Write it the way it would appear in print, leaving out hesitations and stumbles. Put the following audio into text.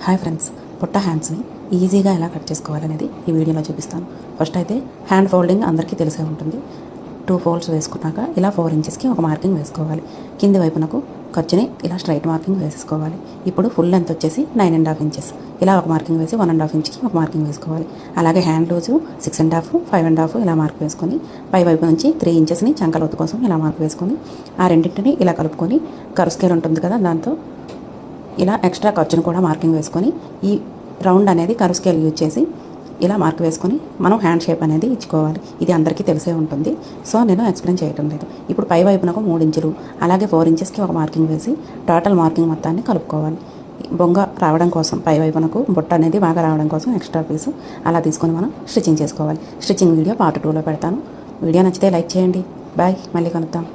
Hi friends, పొట్ట హ్యాండ్స్ని ఈజీగా ఎలా కట్ చేసుకోవాలనేది ఈ వీడియోలో చూపిస్తాను. ఫస్ట్ అయితే హ్యాండ్ ఫోల్డింగ్ అందరికీ తెలిసే ఉంటుంది. 2 ఫోల్డ్స్ వేసుకున్నాక ఇలా 4 ఇంచెస్కి ఒక మార్కింగ్ వేసుకోవాలి. కింది వైపునకు ఖర్చుని ఇలా స్ట్రైట్ మార్కింగ్ వేసుకోవాలి. ఇప్పుడు ఫుల్ లెంత్ వచ్చేసి 9.5 ఇంచెస్. ఇలా ఒక మార్కింగ్ వేసి 1.5 ఇంచ్కి ఒక మార్కింగ్ వేసుకోవాలి. అలాగే హ్యాండ్ లూజు 6.5, 5.5 ఇలా మార్క్ వేసుకొని పై వైపు నుంచి 3 ఇంచెస్ని చంకలోతు కోసం ఇలా మార్క్ వేసుకొని ఆ రెండింటిని ఇలా కలుపుకొని కర్వ్ స్కేల్ ఉంటుంది కదా, దాంతో ఇలా ఎక్స్ట్రా ఖర్చును కూడా మార్కింగ్ వేసుకొని ఈ రౌండ్ అనేది కర్వ్ స్కేల్ యూజ్ చేసి ఇలా మార్క్ వేసుకొని మనం హ్యాండ్ షేప్ అనేది ఇచ్చుకోవాలి. ఇది అందరికీ తెలిసే ఉంటుంది, సో నేను ఎక్స్ప్లెయిన్ చేయటం లేదు. ఇప్పుడు పై వైపునకు 3 ఇంచులు అలాగే 4 ఇంచెస్కి ఒక మార్కింగ్ వేసి టోటల్ మార్కింగ్ మొత్తాన్ని కలుపుకోవాలి. బొంగ రావడం కోసం పై వైపునకు బొట్ట అనేది బాగా రావడం కోసం ఎక్స్ట్రా పీసు అలా తీసుకొని మనం స్టిచ్చింగ్ చేసుకోవాలి. స్టిచ్చింగ్ వీడియో పార్ట్ 2లో పెడతాను. వీడియో నచ్చితే లైక్ చేయండి. బాయ్, మళ్ళీ కలుద్దాం.